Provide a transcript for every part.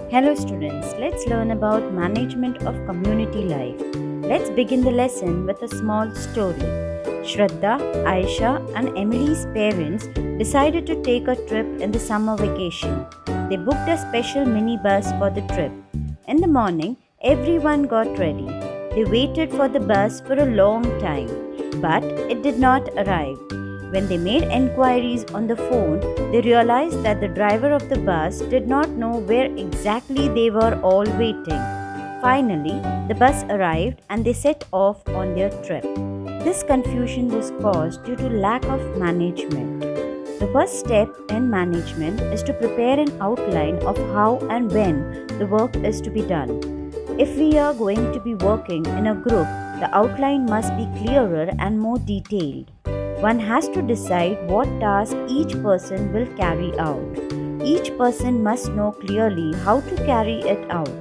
Hello students, let's learn about management of community life. Let's begin the lesson with a small story. Shraddha, Aisha and Emily's parents decided to take a trip in the summer vacation. They booked a special minibus for the trip. In the morning, everyone got ready. They waited for the bus for a long time, but it did not arrive. When they made enquiries on the phone, they realized that the driver of the bus did not know where exactly they were all waiting. Finally, the bus arrived and they set off on their trip. This confusion was caused due to lack of management. The first step in management is to prepare an outline of how and when the work is to be done. If we are going to be working in a group, the outline must be clearer and more detailed. One has to decide what task each person will carry out. Each person must know clearly how to carry it out.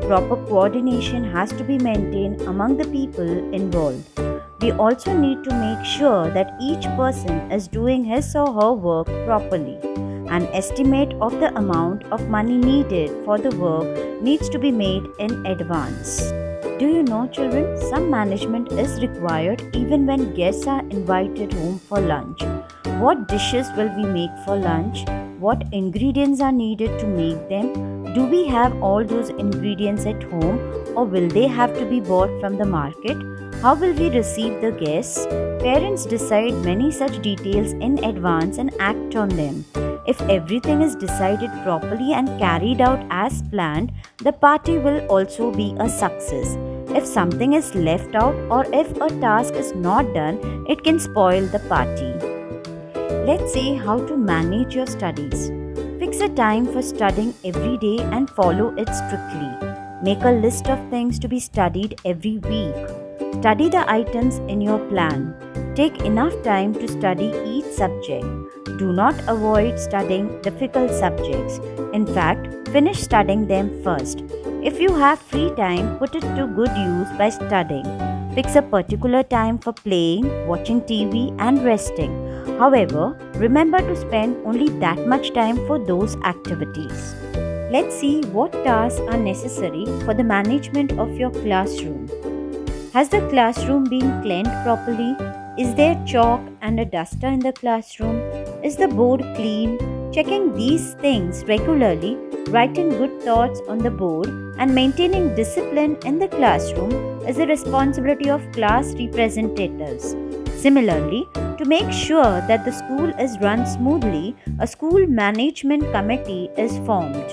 Proper coordination has to be maintained among the people involved. We also need to make sure that each person is doing his or her work properly. An estimate of the amount of money needed for the work needs to be made in advance. Do you know, children, some management is required even when guests are invited home for lunch. What dishes will we make for lunch? What ingredients are needed to make them? Do we have all those ingredients at home, or will they have to be bought from the market? How will we receive the guests? Parents decide many such details in advance and act on them. If everything is decided properly and carried out as planned, the party will also be a success. If something is left out or if a task is not done, it can spoil the party. Let's see how to manage your studies. Fix a time for studying every day and follow it strictly. Make a list of things to be studied every week. Study the items in your plan. Take enough time to study each subject. Do not avoid studying difficult subjects. In fact, finish studying them first. If you have free time, put it to good use by studying. Fix a particular time for playing, watching TV and resting. However, remember to spend only that much time for those activities. Let's see what tasks are necessary for the management of your classroom. Has the classroom been cleaned properly? Is there chalk and a duster in the classroom? Is the board clean? Checking these things regularly, writing good thoughts on the board, and maintaining discipline in the classroom is the responsibility of class representatives. Similarly, to make sure that the school is run smoothly, a school management committee is formed.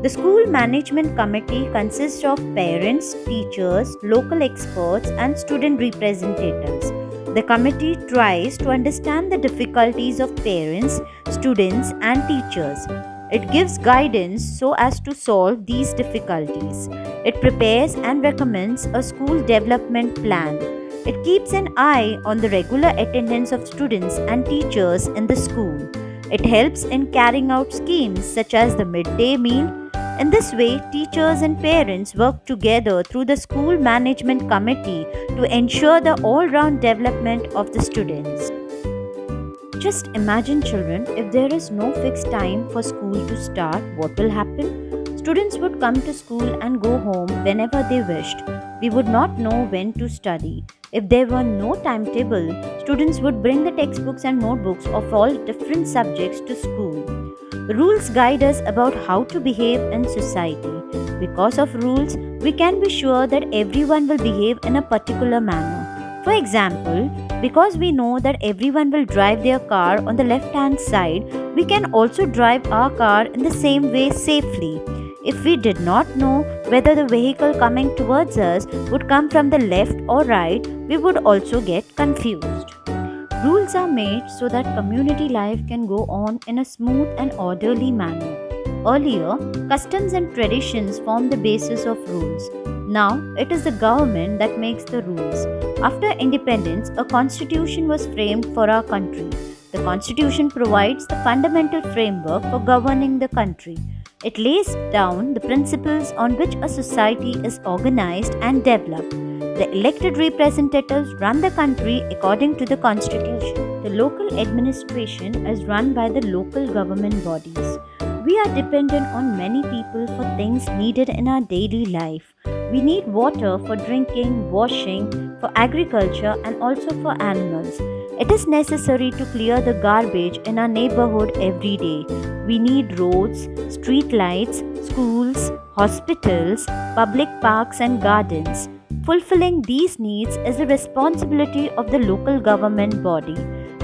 The school management committee consists of parents, teachers, local experts, and student representatives. The committee tries to understand the difficulties of parents, students, and teachers. It gives guidance so as to solve these difficulties. It prepares and recommends a school development plan. It keeps an eye on the regular attendance of students and teachers in the school. It helps in carrying out schemes such as the midday meal. In this way, teachers and parents work together through the school management committee to ensure the all-round development of the students. Just imagine, children, if there is no fixed time for school to start, what will happen? Students would come to school and go home whenever they wished. We would not know when to study. If there were no timetable, students would bring the textbooks and notebooks of all different subjects to school. Rules guide us about how to behave in society. Because of rules, we can be sure that everyone will behave in a particular manner. For example, because we know that everyone will drive their car on the left-hand side, we can also drive our car in the same way safely. If we did not know whether the vehicle coming towards us would come from the left or right, we would also get confused. Rules are made so that community life can go on in a smooth and orderly manner. Earlier, customs and traditions formed the basis of rules. Now, it is the government that makes the rules. After independence, a constitution was framed for our country. The constitution provides the fundamental framework for governing the country. It lays down the principles on which a society is organized and developed. The elected representatives run the country according to the constitution. The local administration is run by the local government bodies. We are dependent on many people for things needed in our daily life. We need water for drinking, washing, for agriculture, and also for animals. It is necessary to clear the garbage in our neighborhood every day. We need roads, street lights, schools, hospitals, public parks, and gardens. Fulfilling these needs is the responsibility of the local government body.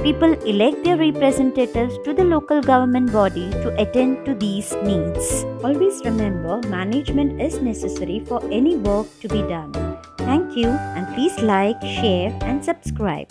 People elect their representatives to the local government body to attend to these needs. Always remember, management is necessary for any work to be done. Thank you, and please like, share, and subscribe.